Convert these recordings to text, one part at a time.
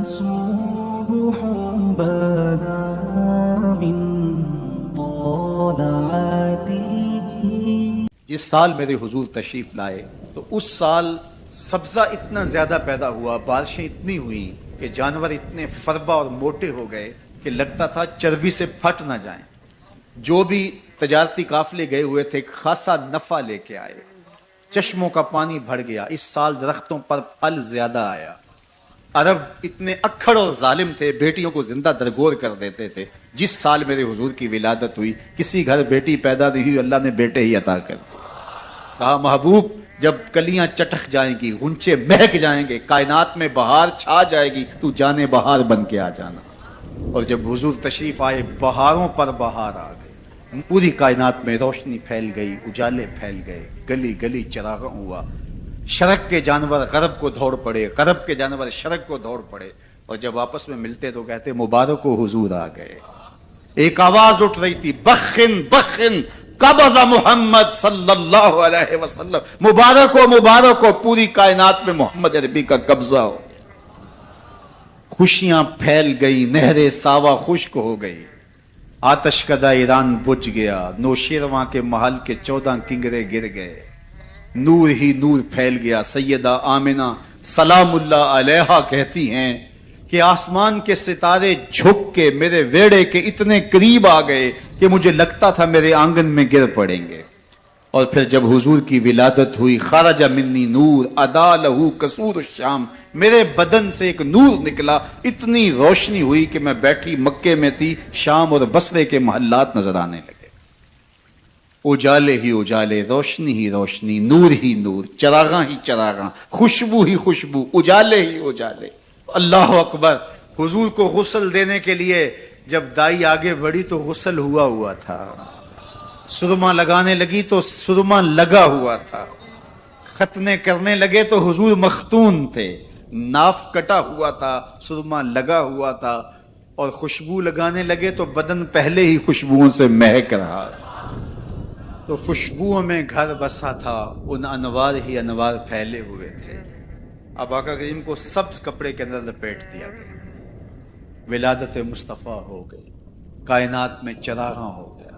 صبح بدا من طلعته. جس سال میرے حضور تشریف لائے تو اس سال سبزہ اتنا زیادہ پیدا ہوا، بارشیں اتنی ہوئیں کہ جانور اتنے فربا اور موٹے ہو گئے کہ لگتا تھا چربی سے پھٹ نہ جائیں. جو بھی تجارتی قافلے گئے ہوئے تھے خاصا نفع لے کے آئے. چشموں کا پانی بڑھ گیا. اس سال درختوں پر پھل زیادہ آیا. عرب اتنے اکھڑ اور ظالم تھے، بیٹیوں کو زندہ درگور کر دیتے تھے. جس سال میرے حضور کی ولادت ہوئی کسی گھر بیٹی پیدا نہیں ہوئی، اللہ نے بیٹے ہی عطا کر دیے. کہا محبوب جب کلیاں چٹک جائیں گی، غنچے مہک جائیں گے، کائنات میں بہار چھا جائے گی، تو جانے بہار بن کے آ جانا. اور جب حضور تشریف آئے بہاروں پر بہار آ گئے. پوری کائنات میں روشنی پھیل گئی، اجالے پھیل گئے، گلی گلی چراغاں ہوا. شرق کے جانور غرب کو دوڑ پڑے، غرب کے جانور شرق کو دوڑ پڑے. اور جب آپس میں ملتے تو کہتے مبارک ہو حضور آ گئے. ایک آواز اٹھ رہی تھی، بخن بخن قبض محمد صلی اللہ علیہ وسلم. مبارک ہو پوری کائنات میں محمد عربی کا قبضہ ہو. خوشیاں پھیل گئی، نہریں ساوا خشک ہو گئی. آتش کدہ ایران بجھ گیا، نوشیرواں کے محل کے 14 کنگرے گر گئے. نور ہی نور پھیل گیا. سیدہ آمنہ سلام اللہ علیہا کہتی ہیں کہ آسمان کے ستارے جھک کے میرے ویڑے کے اتنے قریب آ گئے کہ مجھے لگتا تھا میرے آنگن میں گر پڑیں گے. اور پھر جب حضور کی ولادت ہوئی، خرج منی نور ادا لہو قصور الشام، میرے بدن سے ایک نور نکلا، اتنی روشنی ہوئی کہ میں بیٹھی مکے میں تھی، شام اور بصرے کے محلات نظر آنے لگے. اجالے ہی اجالے، روشنی ہی روشنی، نور ہی نور، چراغاں ہی چراغاں، خوشبو ہی خوشبو، اجالے ہی اجالے. اللہ اکبر. حضور کو غسل دینے کے لیے جب دائی آگے بڑھی تو غسل ہوا تھا. سرما لگانے لگی تو سرما لگا ہوا تھا. ختنے کرنے لگے تو حضور مختون تھے. ناف کٹا ہوا تھا، سرما لگا ہوا تھا. اور خوشبو لگانے لگے تو بدن پہلے ہی خوشبوؤں سے مہک رہا. تو خوشبوؤں میں گھر بسا تھا، ان انوار ہی انوار پھیلے ہوئے تھے. اب آقا کریم کو سبز کپڑے کے اندر لپیٹ دیا گیا. ولادت مصطفیٰ ہو گئی، کائنات میں چراغاں ہو گیا.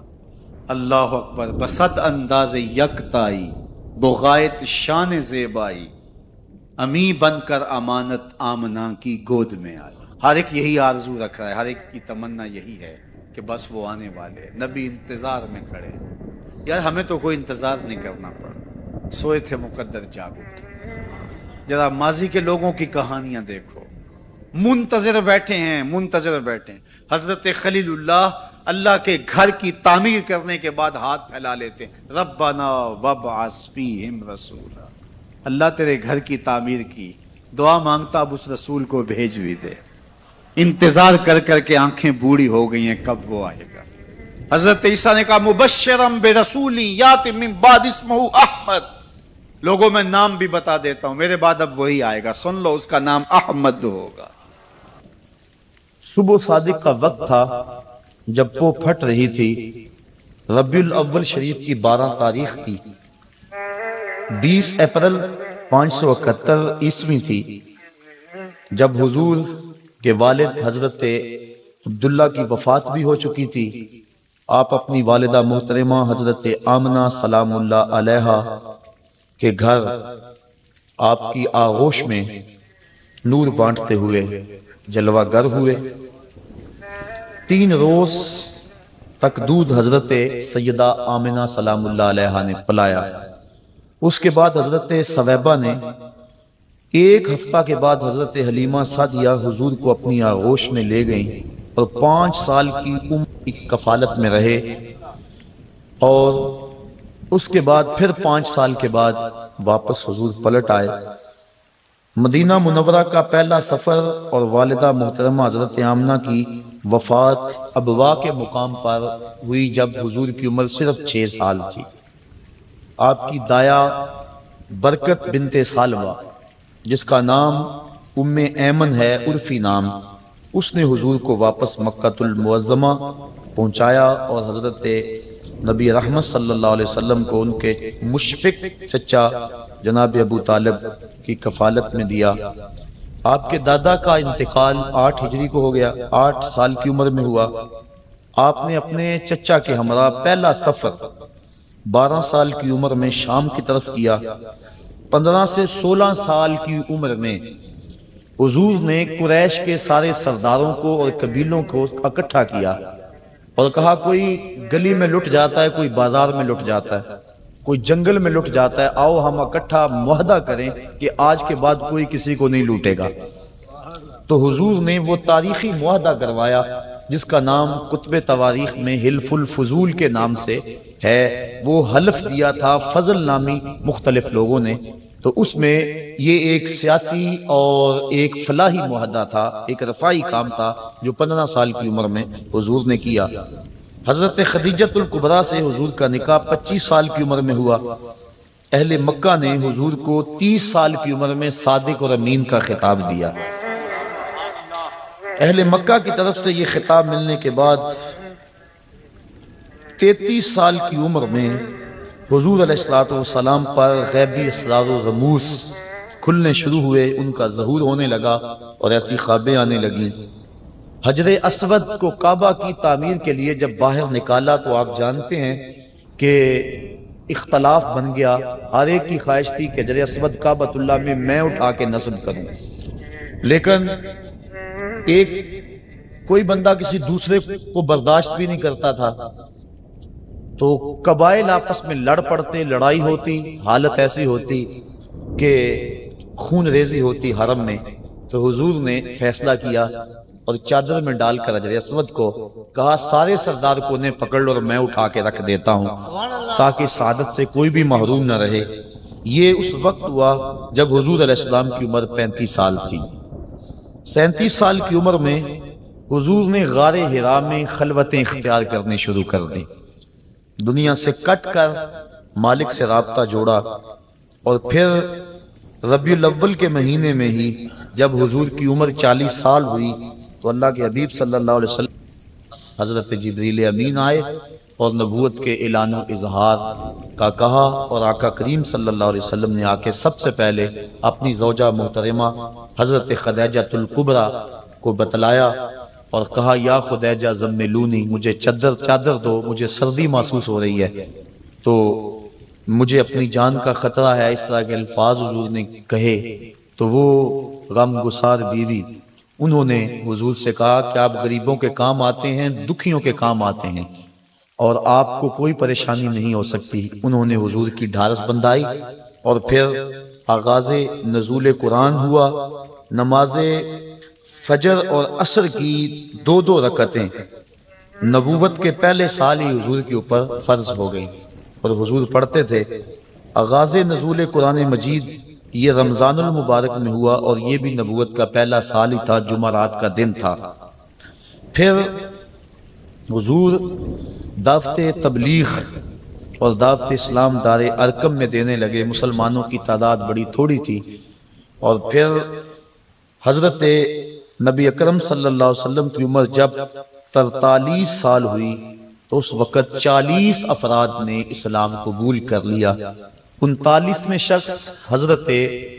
اللہ اکبر. بصد انداز یکتائی، بغایت شان زیبائی، امی بن کر امانت آمنہ کی گود میں آئی. ہر ایک یہی آرزو رکھ رہا ہے، ہر ایک کی تمنا یہی ہے کہ بس وہ آنے والے. نبی انتظار میں کھڑے. یار ہمیں تو کوئی انتظار نہیں کرنا پڑا. سوئے تھے مقدر جاگ اٹھے. ذرا ماضی کے لوگوں کی کہانیاں دیکھو، منتظر بیٹھے ہیں. حضرت خلیل اللہ کے گھر کی تعمیر کرنے کے بعد ہاتھ پھیلا لیتے ہیں، ربنا وابعث فیہم رسولا. اللہ تیرے گھر کی تعمیر کی، دعا مانگتا اب اس رسول کو بھیج بھی دے. انتظار کر کر کے آنکھیں بوڑھی ہو گئی ہیں، کب وہ آئے گا. حضرت عیسیٰ نے کہا مبشرم برسول یاتی من بعد اسمہ احمد. لوگوں میں نام بھی بتا دیتا ہوں، میرے بعد اب وہی آئے گا، سن لو، اس کا نام احمد ہوگا. صبح صادق کا وقت تھا جب پو پھٹ رہی تھی. ربیع الاول شریف کی 12 تاریخ تھی. 20 اپریل 571 عیسوی تھی جب حضور کے والد حضرت عبداللہ کی وفات بھی ہو چکی تھی. آپ اپنی والدہ محترمہ حضرت آمنہ سلام اللہ علیہا کے گھر آپ کی آغوش میں نور بانٹتے ہوئے جلوہ گر ہوئے. 3 روز تک دودھ حضرت سیدہ آمنہ سلام اللہ علیہا نے پلایا. اس کے بعد حضرت ثویبہ نے 1 ہفتہ کے بعد حضرت حلیمہ سعدیہ حضور کو اپنی آغوش میں لے گئیں اور 5 سال کی عمر کی کفالت میں رہے. اور اس کے بعد پھر 5 سال کے بعد واپس حضور پلٹ آئے. مدینہ منورہ کا پہلا سفر اور والدہ محترمہ حضرت آمنہ کی وفات ابوا کے مقام پر ہوئی جب حضور کی عمر صرف 6 سال تھی. آپ کی دایا برکت بنت سالوہ جس کا نام ام ایمن ہے عرفی نام، اس نے حضور کو واپس مکہ المعظمہ پہنچایا اور حضرت نبی رحمت صلی اللہ علیہ وسلم کو ان کے مشفق چچا جناب ابو طالب کی کفالت میں دیا. آپ کے دادا کا انتقال 8 ہجری کو ہو گیا، 8 سال کی عمر میں ہوا۔ آپ نے اپنے چچا کے ہمراہ پہلا سفر 12 سال کی عمر میں شام کی طرف کیا۔ 15 سے 16 سال کی عمر میں حضور نے قریش کے سارے سرداروں کو اور قبیلوں کو اکٹھا کیا اور کہا کوئی گلی میں لٹ جاتا ہے، کوئی بازار میں لٹ جاتا ہے، کوئی جنگل میں لٹ جاتا ہے، آؤ ہم اکٹھا معاہدہ کریں کہ آج کے بعد کوئی کسی کو نہیں لوٹے گا۔ تو حضور نے وہ تاریخی معاہدہ کروایا جس کا نام کتب تواریخ میں حلف الفضول کے نام سے ہے۔ وہ حلف دیا تھا فضل نامی مختلف لوگوں نے، تو اس میں یہ ایک سیاسی اور ایک فلاحی معاہدہ تھا، ایک رفاعی کام تھا جو 15 سال کی عمر میں حضور نے کیا۔ حضرت خدیجۃ الکبریٰ سے حضور کا نکاح 25 سال کی عمر میں ہوا۔ اہل مکہ نے حضور کو 30 سال کی عمر میں صادق اور امین کا خطاب دیا۔ اہل مکہ کی طرف سے یہ خطاب ملنے کے بعد 33 سال کی عمر میں حضور علیہ السلام پر غیبی اسرار و رموز کھلنے شروع ہوئے، ان کا ظہور ہونے لگا اور ایسی خوابیں آنے لگیں۔ حجر اسود کو کعبہ کی تعمیر کے لیے جب باہر نکالا تو آپ جانتے ہیں کہ اختلاف بن گیا، ہر ایک کی خواہش تھی کہ حجر اسود کعبۃ اللہ میں اٹھا کے نصب کروں، لیکن ایک کوئی بندہ کسی دوسرے کو برداشت بھی نہیں کرتا تھا، تو قبائل آپس میں لڑ پڑتے، لڑائی ہوتی، حالت ایسی ہوتی کہ خون ریزی ہوتی حرم میں۔ تو حضور نے فیصلہ کیا اور چادر میں ڈال کر حجر اسود کو کہا سارے سردار کو نے پکڑ لو اور میں اٹھا کے رکھ دیتا ہوں تاکہ سعادت سے کوئی بھی محروم نہ رہے۔ یہ اس وقت ہوا جب حضور علیہ السلام کی عمر 35 سال تھی۔ 37 سال کی عمر میں حضور نے غار حرا میں خلوتیں اختیار کرنے شروع کر دی، دنیا سے کٹ کر مالک سے رابطہ جوڑا، اور پھر ربیع الاول کے مہینے میں ہی جب حضور کی عمر 40 سال ہوئی تو اللہ کے حبیب صلی اللہ علیہ وسلم حضرت جبریل امین آئے اور نبوت کے اعلان و اظہار کا کہا، اور آقا کریم صلی اللہ علیہ وسلم نے آ کے سب سے پہلے اپنی زوجہ محترمہ حضرت خدیجۃ الکبریٰ کو بتلایا اور کہا یا خدیجہ زملونی، مجھے چادر دو، مجھے سردی محسوس ہو رہی ہے، تو مجھے اپنی جان کا خطرہ ہے۔ اس طرح کے الفاظ حضور نے کہے تو وہ غم گسار بیوی انہوں نے حضور سے کہا کہ آپ غریبوں کے کام آتے ہیں، دکھیوں کے کام آتے ہیں اور آپ کو کوئی پریشانی نہیں ہو سکتی۔ انہوں نے حضور کی ڈھارس بندھائی اور پھر آغاز نزول قرآن ہوا۔ نماز فجر اور عصر کی 2 رکعتیں نبوت کے پہلے سال ہی حضور کے اوپر فرض ہو گئی اور حضور پڑھتے تھے۔ آغاز نزول قرآن مجید یہ رمضان المبارک میں ہوا اور یہ بھی نبوت کا پہلا سال ہی تھا، جمعرات کا دن تھا۔ پھر حضور دعوت تبلیغ اور دعوت اسلام دار ارقم میں دینے لگے، مسلمانوں کی تعداد بڑی تھوڑی تھی، اور پھر حضرت نبی اکرم صلی اللہ علیہ وسلم کی عمر جب 43 سال ہوئی تو اس وقت 40 افراد نے اسلام قبول کر لیا۔ 39 شخص حضرت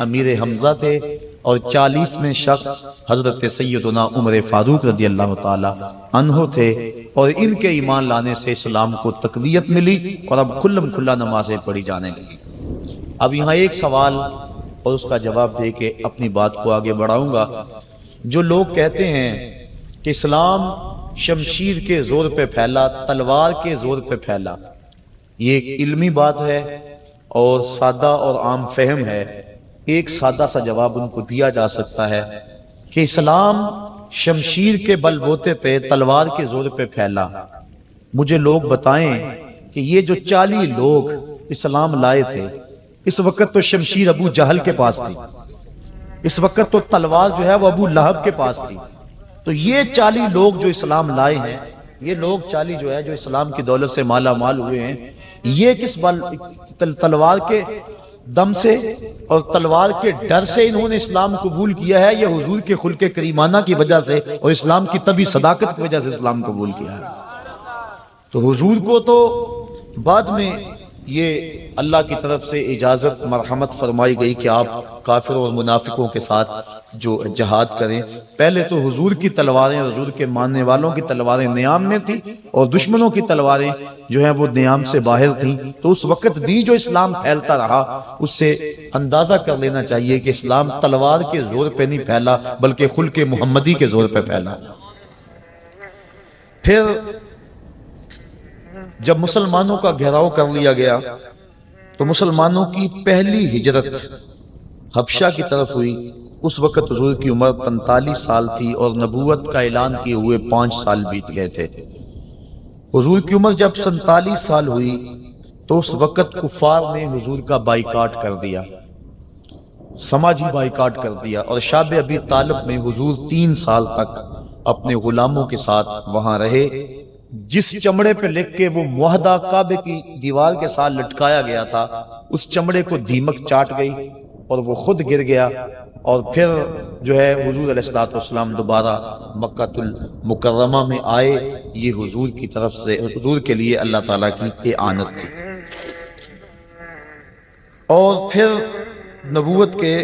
امیر حمزہ تھے اور 40 شخص حضرت سیدنا عمر فاروق رضی اللہ تعالی عنہ تھے، اور ان کے ایمان لانے سے اسلام کو تقویت ملی اور اب کھلم کھلا نمازیں پڑھی جانے لگی۔ اب یہاں ایک سوال اور اس کا جواب دے کے اپنی بات کو آگے بڑھاؤں گا۔ جو لوگ کہتے ہیں کہ اسلام شمشیر کے زور پہ پھیلا، تلوار کے زور پہ پھیلا، یہ ایک علمی بات ہے اور سادہ اور عام فہم ہے۔ ایک سادہ سا جواب ان کو دیا جا سکتا ہے کہ اسلام شمشیر کے بل بوتے پہ، تلوار کے زور پہ پھیلا۔ مجھے لوگ بتائیں کہ یہ جو 40 لوگ اسلام لائے تھے، اس وقت تو شمشیر ابو جہل کے پاس تھی، اس وقت تو تلوار جو ہے وہ ابو لہب کے پاس تھی، تو یہ 40 لوگ جو اسلام لائے ہیں، یہ لوگ 40 جو ہے جو اسلام کی دولت سے مالا مال ہوئے ہیں، یہ کس تلوار کے دم سے اور تلوار کے ڈر سے انہوں نے اسلام قبول کیا ہے، یا حضور کے خلق کریمانہ کی وجہ سے اور اسلام کی طبی صداقت کی وجہ سے اسلام قبول کیا ہے؟ تو حضور کو تو بعد میں یہ اللہ کی طرف سے اجازت مرحمت فرمائی گئی کہ آپ کافروں اور منافقوں کے ساتھ جو جہاد کریں۔ پہلے تو حضور کی تلواریں، حضور کے ماننے والوں کی تلواریں نیام میں تھی اور دشمنوں کی تلواریں جو ہیں وہ نیام سے باہر تھیں، تو اس وقت بھی جو اسلام پھیلتا رہا اس سے اندازہ کر لینا چاہیے کہ اسلام تلوار کے زور پہ نہیں پھیلا بلکہ خلق محمدی کے زور پہ پھیلا۔ پھر جب مسلمانوں کا گھیراؤ کر لیا گیا تو مسلمانوں کی پہلی ہجرت حبشہ کی طرف ہوئی۔ اس وقت حضور کی عمر 45 سال تھی اور نبوت کا اعلان کیے ہوئے 5 سال بیت گئے تھے۔ حضور کی عمر جب 47 سال ہوئی تو اس وقت کفار نے حضور کا بائیکاٹ کر دیا، سماجی بائیکاٹ کر دیا، اور شعب ابی طالب میں حضور 3 سال تک اپنے غلاموں کے ساتھ وہاں رہے۔ جس چمڑے پہ لکھ کے وہ معاہدہ کعبے کی دیوار کے ساتھ لٹکایا گیا تھا، اس چمڑے کو دیمک چاٹ گئی اور وہ خود گر گیا، اور پھر جو ہے حضور علیہ الصلوۃ والسلام دوبارہ مکہ المکرمہ میں آئے۔ یہ حضور کی طرف سے، حضور کے لیے اللہ تعالیٰ کی اعانت تھی۔ اور پھر نبوت کے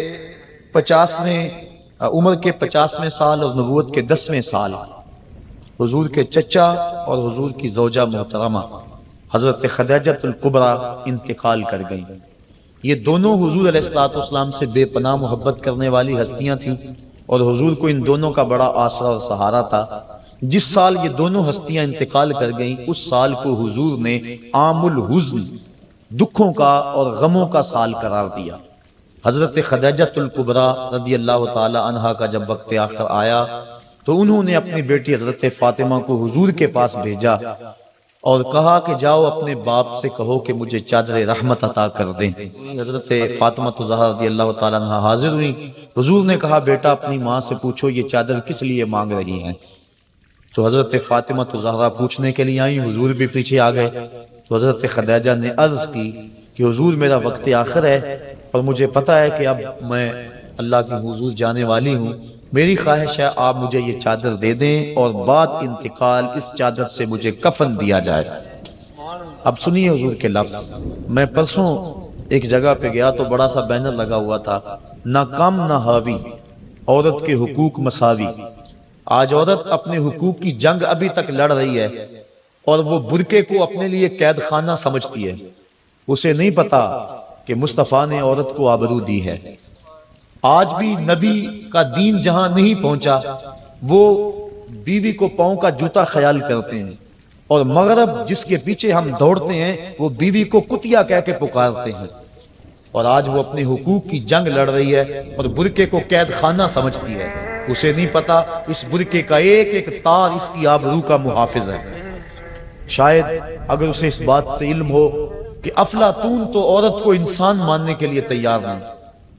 50ویں عمر کے 50ویں سال اور نبوت کے 10ویں سال حضور کے چچا اور حضور کی زوجہ محترمہ حضرت خدیجہ الکبریٰ انتقال کر گئیں۔ یہ دونوں حضور علیہ الصلوۃ والسلام سے بے پناہ محبت کرنے والی ہستیاں تھیں اور حضور کو ان دونوں کا بڑا آسرا اور سہارا تھا۔ جس سال یہ دونوں ہستیاں انتقال کر گئیں اس سال کو حضور نے عام الحزن، دکھوں کا اور غموں کا سال قرار دیا۔ حضرت خدیجہ الکبریٰ رضی اللہ تعالی عنہا کا جب وقت آخر آیا تو انہوں نے اپنی بیٹی حضرت فاطمہ کو حضور کے پاس بھیجا اور کہا کہ جاؤ اپنے باپ سے کہو کہ مجھے چادر رحمت عطا کر دیں۔ حضرت فاطمہ زہرا رضی اللہ تعالی عنہا حاضر ہوئی۔ حضور نے کہا بیٹا اپنی ماں سے پوچھو یہ چادر کس لیے مانگ رہی ہیں۔ تو حضرت فاطمہ زہرا پوچھنے کے لیے آئی، حضور بھی پیچھے آ گئے۔ تو حضرت خدیجہ نے عرض کی کہ حضور میرا وقت آخر ہے اور مجھے پتا ہے کہ اب میں اللہ کی حضور جانے والی ہوں، میری خواہش ہے آپ مجھے یہ چادر دے دیں اور بعد انتقال اس چادر سے مجھے کفن دیا جائے۔ اب سنیے حضور کے لفظ۔ میں پرسوں ایک جگہ پہ گیا تو بڑا سا بینر لگا ہوا تھا، نہ کم نہ حاوی، عورت کے حقوق مساوی۔ آج عورت اپنے حقوق کی جنگ ابھی تک لڑ رہی ہے اور وہ برقعے کو اپنے لیے قید خانہ سمجھتی ہے۔ اسے نہیں پتا کہ مصطفیٰ نے عورت کو آبرو دی ہے۔ آج بھی نبی کا دین جہاں نہیں پہنچا وہ بیوی کو پاؤں کا جوتا خیال کرتے ہیں، اور مغرب جس کے پیچھے ہم دوڑتے ہیں وہ بیوی کو کتیا کہہ کے پکارتے ہیں۔ اور آج وہ اپنے حقوق کی جنگ لڑ رہی ہے اور برقعے کو قید خانہ سمجھتی ہے۔ اسے نہیں پتا اس برقعے کا ایک ایک تار اس کی آبرو کا محافظ ہے۔ شاید اگر اسے اس بات سے علم ہو کہ افلاطون تو عورت کو انسان ماننے کے لیے تیار نہیں،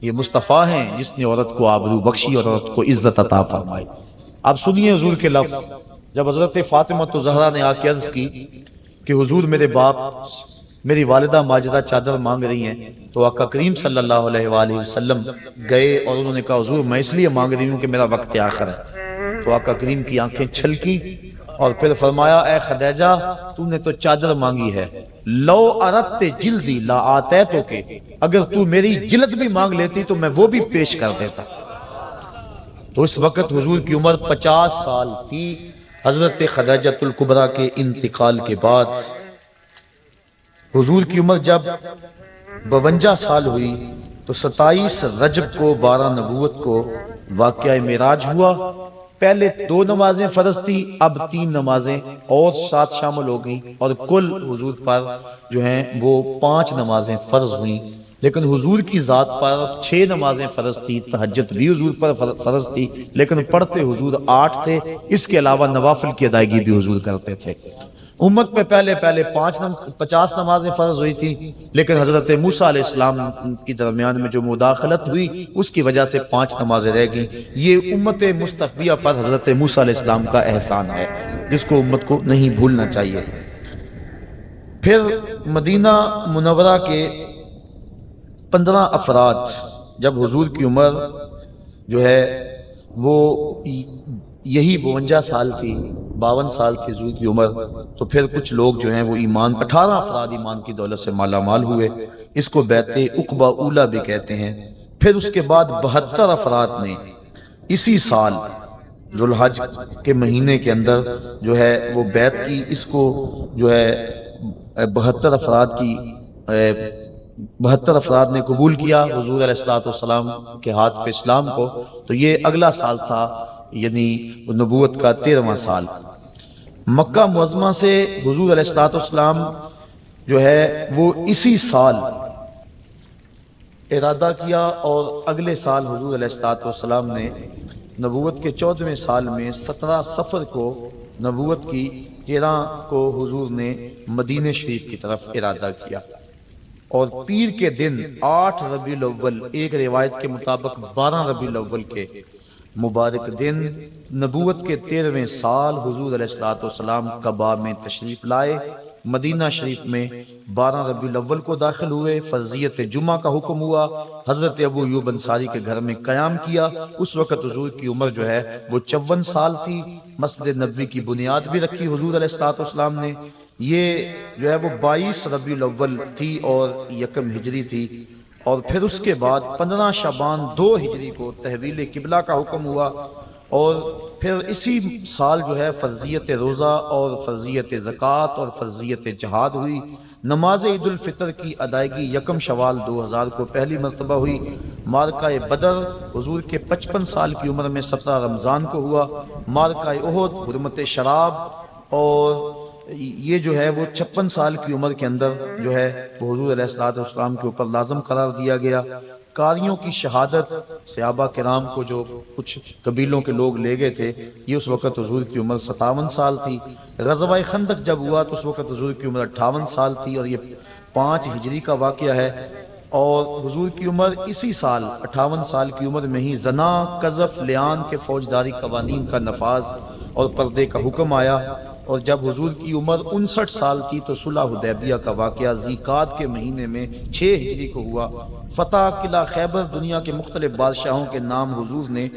یہ مصطفیٰ ہیں جس نے عورت کو آبرو بخشی اور عورت کو عزت عطا فرمائی۔ اب سنیے حضور کے لفظ۔ جب حضرت فاطمہ زہرا نے آ کے عرض کی کہ حضور میرے باپ میری والدہ ماجدہ چادر مانگ رہی ہیں، تو آقا کریم صلی اللہ علیہ وآلہ وسلم گئے اور انہوں نے کہا حضور میں اس لیے مانگ رہی ہوں کہ میرا وقت آخر ہے۔ تو آقا کریم کی آنکھیں چھلکی اور پھر فرمایا اے خدیجہ تو نے تو چادر مانگی ہے، لو اردت جلدی لا آتیتو کے، اگر تو میری جلد بھی مانگ لیتی تو میں وہ بھی پیش کر دیتا۔ تو اس وقت حضور کی عمر 50 سال تھی۔ حضرت خدیجہ الکبریٰ کے انتقال کے بعد حضور کی عمر جب 52 سال ہوئی تو 27 رجب کو 12 نبوت کو واقعہ معراج ہوا۔ پہلے 2 نمازیں فرض تھی، اب 3 نمازیں اور ساتھ شامل ہو گئیں، اور کل حضور پر جو ہیں وہ 5 نمازیں فرض ہوئیں۔ لیکن حضور کی ذات پر 6 نمازیں فرض تھی، تہجد بھی حضور پر فرض تھی، لیکن پڑھتے حضور 8 تھے۔ اس کے علاوہ نوافل کی ادائیگی بھی حضور کرتے تھے۔ امت پہ پہلے 50 نمازیں فرض ہوئی تھی، لیکن حضرت موسیٰ علیہ السلام کی درمیان میں جو مداخلت ہوئی اس کی وجہ سے 5 نمازیں رہ گئیں۔ یہ امت مصطفیہ پر حضرت موسیٰ علیہ السلام کا احسان ہے جس کو امت کو نہیں بھولنا چاہیے۔ پھر مدینہ منورہ کے 15 افراد جب حضور کی عمر جو ہے وہ یہی 52 سال تھی، 52 سال تھی حضور کی عمر، تو پھر کچھ لوگ جو ہیں وہ ایمان 18 افراد ایمان کی دولت سے مالا مال ہوئے، اس کو بیعت عقبہ اولیٰ بھی کہتے ہیں۔ پھر اس کے بعد 72 افراد نے اسی سال ذوالحج کے مہینے کے اندر جو ہے وہ بیعت کی، اس کو جو ہے 72 افراد نے قبول کیا حضور علیہ السلام کے ہاتھ پہ اسلام کو۔ تو یہ اگلا سال تھا، یعنی نبوت کا 13واں سال۔ مکہ معظمہ سے حضور علیہ السلام جو ہے وہ اسی سال ارادہ کیا، اور اگلے سال حضور علیہ السلام نے نبوت کے 14ویں سال میں 17 صفر کو نبوت کی 13 کو حضور نے مدینہ شریف کی طرف ارادہ کیا، اور پیر کے دن 8 ربیع الاول، ایک روایت کے مطابق 12 ربیع الاول کے مبارک دن نبوت کے 13ویں سال حضور علیہ السلام قباء میں تشریف لائے۔ مدینہ شریف میں 12 ربیع الاول کو داخل ہوئے، فرضیت جمعہ کا حکم ہوا، حضرت ابو ایوب انصاری کے گھر میں قیام کیا۔ اس وقت حضور کی عمر جو ہے وہ 54 سال تھی۔ مسجد نبوی کی بنیاد بھی رکھی حضور علیہ السلام نے۔ یہ جو ہے وہ 22 ربیع الاول تھی اور 1 ہجری تھی، اور پھر اس کے بعد 15 شعبان 2 ہجری کو تحویل قبلہ کا حکم ہوا، اور پھر اسی سال جو ہے فرضیت روزہ اور فرضیت زکوٰۃ اور فرضیت جہاد ہوئی۔ نماز عید الفطر کی ادائیگی 1 شوال 2000 کو پہلی مرتبہ ہوئی۔ معرکہ بدر حضور کے 55 سال کی عمر میں 17 رمضان کو ہوا۔ معرکہ احد حرمت شراب، اور یہ جو ہے وہ 56 سال کی عمر کے اندر جو ہے وہ حضور علیہ السلام کے اوپر لازم قرار دیا گیا۔ قاریوں کی شہادت، صحابہ کرام کو جو کچھ قبیلوں کے لوگ لے گئے تھے، یہ اس وقت حضور کی عمر 57 سال تھی۔ غزوہ خندق جب ہوا تو اس وقت حضور کی عمر 58 سال تھی، اور یہ 5 ہجری کا واقعہ ہے۔ اور حضور کی عمر اسی سال 58 سال کی عمر میں ہی زنا، قذف، لیان کے فوجداری قوانین کا نفاذ اور پردے کا حکم آیا۔ اور جب حضور کی عمر 59 سال تھی تو صلح حدیبیہ کا واقعہ ذی-قعد کے مہینے میں 6 ہجری کو ہوا۔ فتح قلعہ خیبر، دنیا کے مختلف بادشاہوں کے نام حضور نے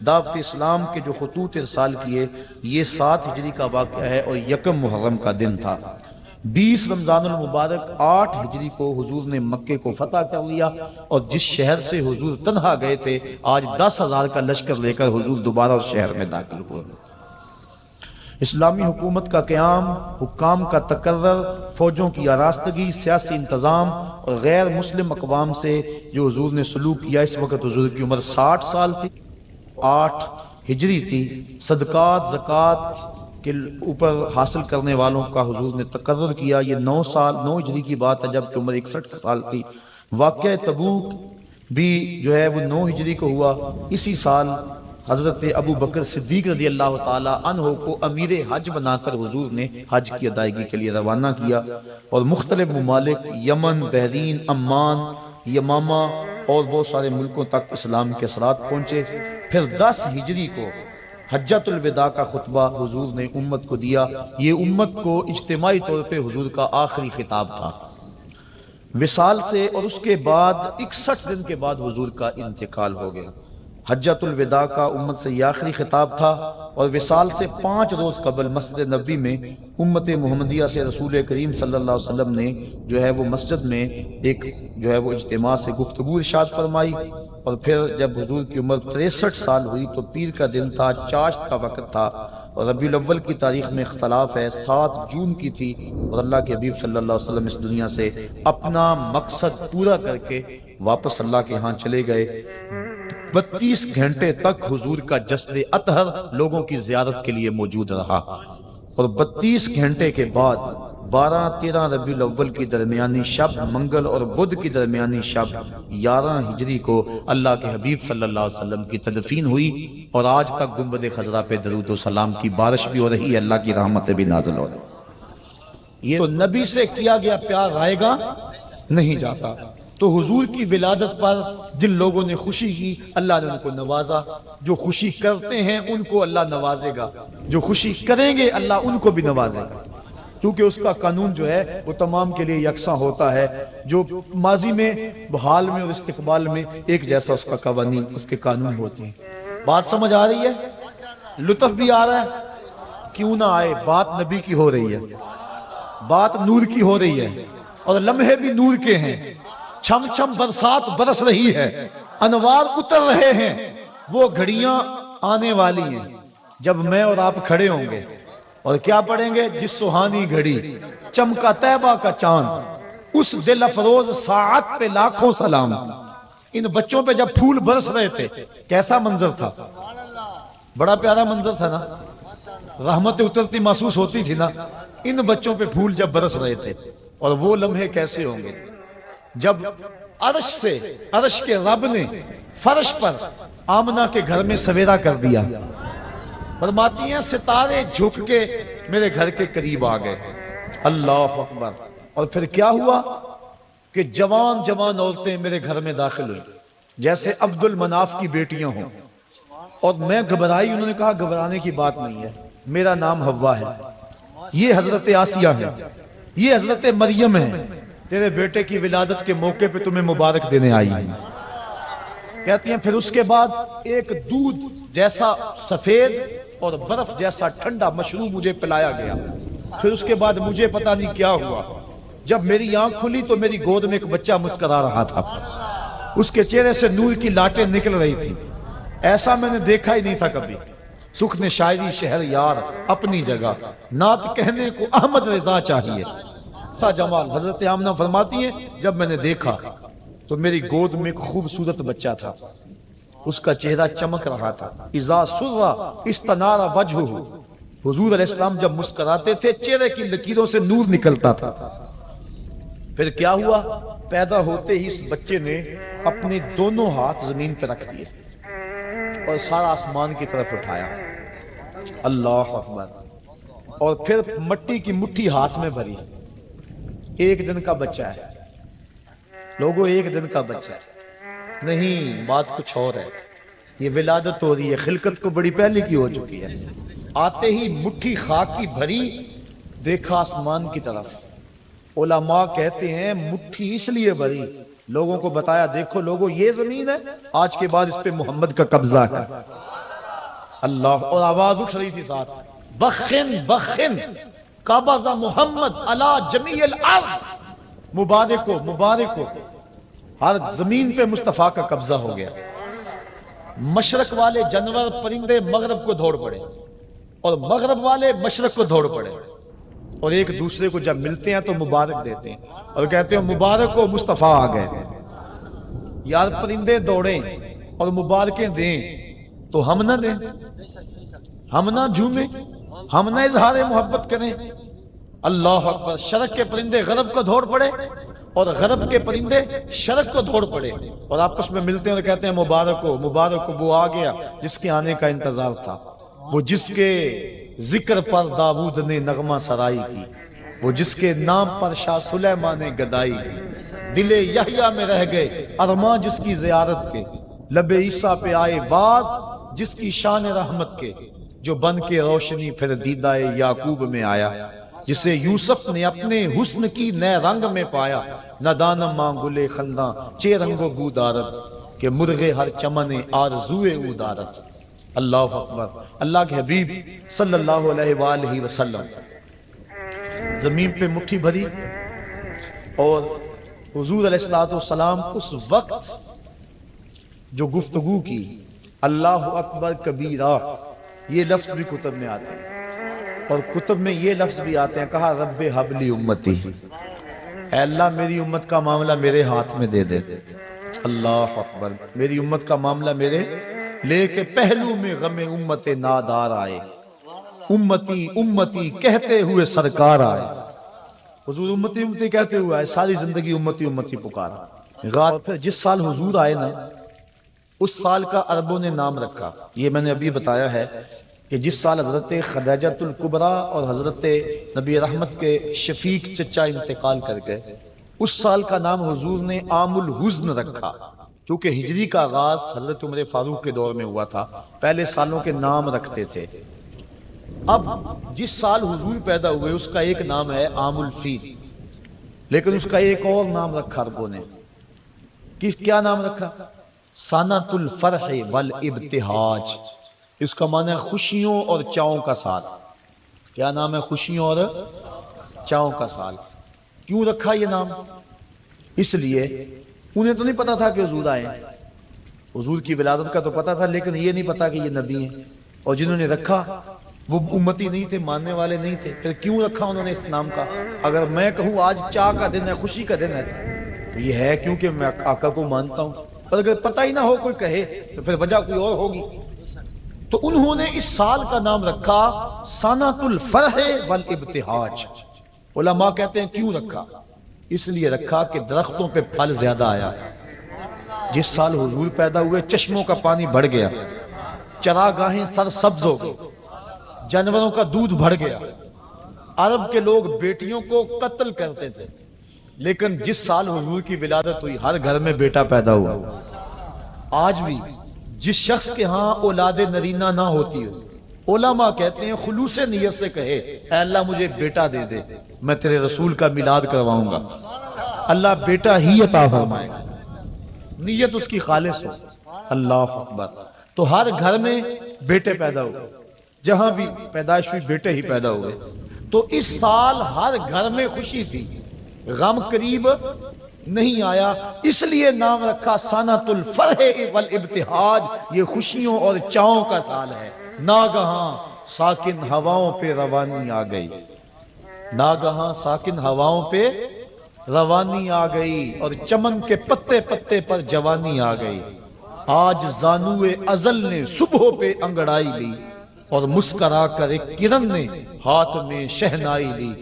دعوت اسلام کے جو خطوط ارسال کیے، یہ 7 ہجری کا واقعہ ہے، اور 1 محرم کا دن تھا۔ 20 رمضان المبارک 8 ہجری کو حضور نے مکے کو فتح کر لیا، اور جس شہر سے حضور تنہا گئے تھے، آج 10,000 کا لشکر لے کر حضور دوبارہ اس شہر میں داخل ہوئے۔ اسلامی حکومت کا قیام، حکام کا تقرر، فوجوں کی آراستگی، سیاسی انتظام اور غیر مسلم اقوام سے جو حضور نے سلوک کیا، اس وقت حضور کی عمر 60 سال تھی، 8 ہجری تھی۔ صدقات، زکوٰۃ کے اوپر حاصل کرنے والوں کا حضور نے تقرر کیا، یہ 9 ہجری کی بات ہے، جب کہ عمر 61 سال تھی۔ واقعہ تبوک بھی جو ہے وہ 9 ہجری کو ہوا۔ اسی سال حضرت ابو بکر صدیق رضی اللہ تعالی عنہ کو امیر حج بنا کر حضور نے حج کی ادائیگی کے لیے روانہ کیا، اور مختلف ممالک، یمن، بحرین، عمان، یمامہ اور بہت سارے ملکوں تک اسلام کے اثرات پہنچے۔ پھر 10 ہجری کو حجۃ الوداع کا خطبہ حضور نے امت کو دیا۔ یہ امت کو اجتماعی طور پہ حضور کا آخری خطاب تھا۔ وصال سے اور اس کے بعد 61 دن کے بعد حضور کا انتقال ہو گیا۔ حجۃ الوداع کا امت سے یہ آخری خطاب تھا، اور وصال سے 5 روز قبل مسجد نبوی میں امت محمدیہ سے رسول کریم صلی اللہ علیہ وسلم نے جو ہے وہ مسجد میں ایک جو ہے وہ اجتماع سے گفتگو ارشاد فرمائی۔ اور پھر جب حضور کی عمر 63 سال ہوئی تو پیر کا دن تھا، چاشت کا وقت تھا، اور ربیع الاول کی تاریخ میں اختلاف ہے، 7 جون کی تھی، اور اللہ کے حبیب صلی اللہ علیہ وسلم اس دنیا سے اپنا مقصد پورا کر کے واپس اللہ کے ہاں چلے گئے۔ 32 گھنٹے تک حضور کا جسد اطہر لوگوں کی زیارت کے لیے موجود رہا، اور 32 گھنٹے کے بعد 12-13 ربیع الاول کی درمیانی شب، منگل اور بدھ کی درمیانی شب 11 ہجری کو اللہ کے حبیب صلی اللہ علیہ وسلم کی تدفین ہوئی، اور آج تک گنبد خضرا پہ درود و سلام کی بارش بھی ہو رہی ہے، اللہ کی رحمتیں بھی نازل ہو رہی ہیں۔ یہ تو نبی سے کیا گیا پیار رائے گا نہیں جاتا۔ تو حضور کی ولادت پر جن لوگوں نے خوشی کی، اللہ نے ان کو نوازا۔ جو خوشی کرتے ہیں ان کو اللہ نوازے گا، جو خوشی کریں گے اللہ ان کو بھی نوازے گا، کیونکہ اس کا قانون جو ہے وہ تمام کے لیے یکساں ہوتا ہے۔ جو ماضی میں، حال میں اور استقبال میں ایک جیسا اس کا قوانین، اس کے قانون ہوتے ہیں۔ بات سمجھ آ رہی ہے؟ لطف بھی آ رہا ہے؟ کیوں نہ آئے، بات نبی کی ہو رہی ہے، بات نور کی ہو رہی ہے، اور لمحے بھی نور کے ہیں، چھم چھم برسات برس رہی ہے، انوار اتر رہے ہیں، وہ گھڑیاں آنے والی ہیں جب میں اور آپ کھڑے ہوں گے اور کیا پڑھیں گے؟ جس سہانی گھڑی چمکا طیبہ کا چاند، اس دل افروز ساعت پہ لاکھوں سلام۔ ان بچوں پہ جب پھول برس رہے تھے کیسا منظر تھا؟ بڑا پیارا منظر تھا نا، رحمت اترتی محسوس ہوتی تھی نا۔ ان بچوں پہ پھول جب برس رہے تھے، اور وہ لمحے کیسے ہوں گے جب عرش سے، عرش کے رب نے فرش پر آمنہ کے گھر میں سویرا کر دیا۔ فرماتی ہیں ستارے جھک کے میرے گھر کے قریب آ گئے، اللہ اکبر۔ اور پھر کیا ہوا کہ جوان جوان عورتیں میرے گھر میں داخل ہوئی، جیسے عبد المناف کی بیٹیاں ہوں، اور میں گھبرائی۔ انہوں نے کہا گھبرانے کی بات نہیں ہے، میرا نام حوا ہے، یہ حضرت آسیہ ہے، یہ حضرت مریم ہے، تیرے بیٹے کی ولادت کے موقع پہ تمہیں مبارک دینے آئی ہیں۔ کہتی ہیں پھر اس کے بعد ایک دودھ جیسا سفید اور برف جیسا ٹھنڈا مشروب مجھے پلایا گیا۔ پھر اس کے بعد مجھے پتا نہیں کیا ہوا، جب میری آنکھ کھلی تو میری گود میں ایک بچہ مسکرا رہا تھا، اس کے چہرے سے نور کی لاٹیں نکل رہی تھی، ایسا میں نے دیکھا ہی نہیں تھا کبھی۔ سخن شاعری شہر یار اپنی جگہ، نعت کہنے کو احمد رضا چاہیے، سا جمال۔ حضرت آمنہ فرماتی ہیں جب میں نے دیکھا تو میری گود میں ایک خوبصورت بچہ تھا، اس کا چہرہ چمک رہا تھا، اذا سرّ استنار وجہہ، حضور علیہ السلام جب مسکراتے تھے چہرے کی لکیروں سے نور نکلتا تھا۔ پھر کیا ہوا؟ پیدا ہوتے ہی اس بچے نے اپنے دونوں ہاتھ زمین پہ رکھ دیے اور سارا آسمان کی طرف اٹھایا، اللہ اکبر، اور پھر مٹی کی مٹھی ہاتھ میں بھری۔ ایک دن کا بچہ ہے لوگوں، ایک دن کا بچہ ہے نہیں، بات کچھ اور ہے۔ یہ ولادت ہو رہی ہے، خلقت کو بڑی پہلے کی ہو چکی ہے۔ آتے ہی مٹھی خاک کی بھری، دیکھا آسمان کی طرف۔ علماء کہتے ہیں مٹھی اس لیے بھری، لوگوں کو بتایا دیکھو لوگوں یہ زمین ہے، آج کے بعد اس پہ محمد کا قبضہ ہے، اللہ۔ اور آواز اٹھ رہی تھی ساتھ، بخن بخن قبض محمد علی جمیع الارض، مبارک ہو مبارک ہو، ہر زمین پہ مصطفیٰ کا قبضہ ہو گیا۔ مشرق والے جانور پرندے مغرب کو دوڑ پڑے، اور مغرب والے مشرق کو دوڑ پڑے، اور ایک دوسرے کو جب ملتے ہیں تو مبارک دیتے ہیں اور کہتے ہیں مبارک ہو مصطفیٰ آ گئے۔ یار پرندے دوڑیں اور مبارکیں دیں تو ہم نہ دیں، ہم نہ جھومیں، ہم نہ اظہار محبت کریں، اللہ اکبر۔ شرق کے پرندے غرب کو دوڑ پڑے اور غرب کے پرندے شرق کو دوڑ پڑے، اور آپس میں ملتے ہیں اور کہتے ہیں مبارک ہو مبارک ہو، وہ آ گیا جس کے آنے کا انتظار تھا، وہ جس کے ذکر پر داؤد نے نغمہ سرائی کی، وہ جس کے نام پر شاہ سلیمان نے گدائی کی، دل یحییٰ میں رہ گئے ارماں جس کی زیارت کے، لب عیسیٰ پہ آئے باز جس کی شان رحمت کے، جو بن کے روشنی پھر دیدہ یعقوب میں آیا، جسے یوسف نے اپنے حسن کی نئے رنگ میں پایا، ندانم ماں گلے خنداں چے رنگو بو دارت، کہ مرغے ہر چمن آرزوئے او دارت، اللہ اکبر۔ اللہ کے حبیب صلی اللہ علیہ وآلہ وسلم زمین پہ مٹھی بھری، اور حضور علیہ السلام اس وقت جو گفتگو کی، اللہ اکبر کبیرہ، یہ لفظ بھی کتب میں آتے ہیں، اور کتب میں یہ لفظ بھی آتے ہیں، کہا رب حبلی امتی، اے اللہ میری امت کا معاملہ میرے ہاتھ میں دے دے، اللہ اکبر، میری امت کا معاملہ میرے لے کے پہلو میں غم امت نادار آئے، امتی امتی کہتے ہوئے سرکار آئے، حضور امتی امتی کہتے ہوئے آئے، ساری زندگی امتی امتی پکارا۔ غات پھر جس سال حضور آئے نا، اس سال کا عربوں نے نام رکھا، یہ میں نے ابھی بتایا ہے کہ جس سال حضرت خدیجۃ الکبریٰ اور حضرت نبی رحمت کے شفیق چچا انتقال کر گئے، اس سال کا نام حضور نے عام الحزن رکھا، کیونکہ ہجری کا آغاز حضرت عمر فاروق کے دور میں ہوا تھا، پہلے سالوں کے نام رکھتے تھے۔ اب جس سال حضور پیدا ہوئے اس کا ایک نام ہے عام الفیل، لیکن اس کا ایک اور نام رکھا عربوں نے، کیا نام رکھا؟ سنۃ الفرح والابتہاج، اس کا معنی ہے خوشیوں اور چاؤں کا ساتھ۔ کیا نام ہے؟ خوشیوں اور چاؤں کا سال۔ کیوں رکھا یہ نام؟ اس لیے انہیں تو نہیں پتا تھا کہ حضور آئے ہیں، حضور کی ولادت کا تو پتا تھا، لیکن یہ نہیں پتا کہ یہ نبی ہیں، اور جنہوں نے رکھا وہ امتی نہیں تھے، ماننے والے نہیں تھے۔ پھر کیوں رکھا انہوں نے اس نام کا؟ اگر میں کہوں آج چاہ کا دن ہے، خوشی کا دن ہے، تو یہ ہے کیونکہ میں آقا کو مانتا ہوں، اور اگر پتہ ہی نہ ہو کوئی کہے تو پھر وجہ کوئی اور ہوگی۔ تو انہوں نے اس سال کا نام رکھا سنۃ الفرح والابتہاج۔ علماء کہتے ہیں کیوں رکھا؟ اس لیے رکھا کہ درختوں پہ پھل زیادہ آیا۔ جس سال حضور پیدا ہوئے چشموں کا پانی بڑھ گیا، چراگاہیں سرسبز ہو گئی، جانوروں کا دودھ بڑھ گیا۔ عرب کے لوگ بیٹیوں کو قتل کرتے تھے، لیکن جس سال حضور کی ولادت ہوئی ہر گھر میں بیٹا پیدا ہوا۔ آج بھی جس شخص کے ہاں اولاد نرینہ نہ ہوتی ہو، علماء کہتے ہیں خلوص نیت سے کہے اے اللہ مجھے ایک بیٹا دے دے، میں تیرے رسول کا میلاد کرواؤں گا، اللہ بیٹا ہی عطا فرمائے گا، نیت اس کی خالص ہو۔ اللہ اکبر۔ تو ہر گھر میں بیٹے پیدا ہوئے، جہاں بھی پیدائش ہوئی بیٹے ہی پیدا ہوئے۔ تو اس سال ہر گھر میں خوشی تھی، غم قریب نہیں آیا، اس لیے نام رکھا سنۃ الفرح والابتہاج۔ یہ خوشیوں اور چاؤں کا سال ہے۔ ناگہاں ساکن ہواؤں پہ روانی آ گئی، ناگہاں ساکن ہواؤں پہ روانی آ گئی، اور چمن کے پتے پتے پر جوانی آ گئی۔ آج زانوئے ازل نے صبح پہ انگڑائی لی، اور مسکرا کر ایک کرن نے ہاتھ میں شہنائی لی۔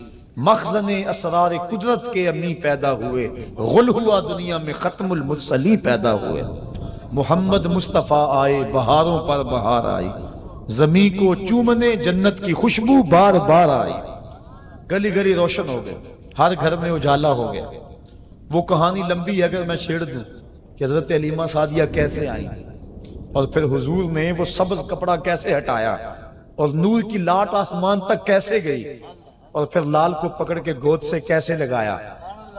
مخزن اسرار قدرت کے امی پیدا ہوئے، غل ہوا دنیا میں ختم المرسلی پیدا ہوئے۔ محمد مصطفیٰ آئے، بہاروں پر بہار آئی، زمین کو چومنے جنت کی خوشبو بار بار آئی۔ گلی گلی روشن ہو گئے، ہر گھر میں اجالا ہو گیا۔ وہ کہانی لمبی ہے اگر میں چھیڑ دوں کہ حضرت علیمہ سعدیہ کیسے آئی، اور پھر حضور نے وہ سبز کپڑا کیسے ہٹایا، اور نور کی لاٹ آسمان تک کیسے گئی، اور پھر لال کو پکڑ کے گود سے کیسے لگایا،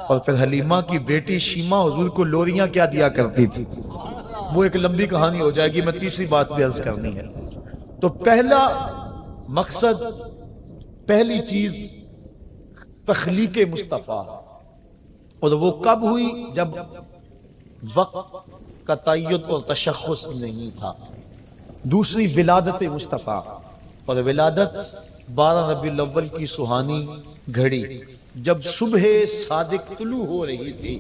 اور پھر حلیمہ کی بیٹی شیمہ حضور کو لوریاں کیا دیا کرتی تھی۔ وہ ایک لمبی کہانی ہو جائے گی، میں تیسری بات بھی عرض کرنی ہے۔ تو پہلا مقصد، پہلی چیز تخلیق مصطفیٰ، اور وہ کب ہوئی؟ جب وقت کا تعین اور تشخص نہیں تھا۔ دوسری ولادت مصطفیٰ، اور ولادت 12 ربیع الاول کی سہانی گھڑی، جب صبح صادق طلوع ہو رہی تھی،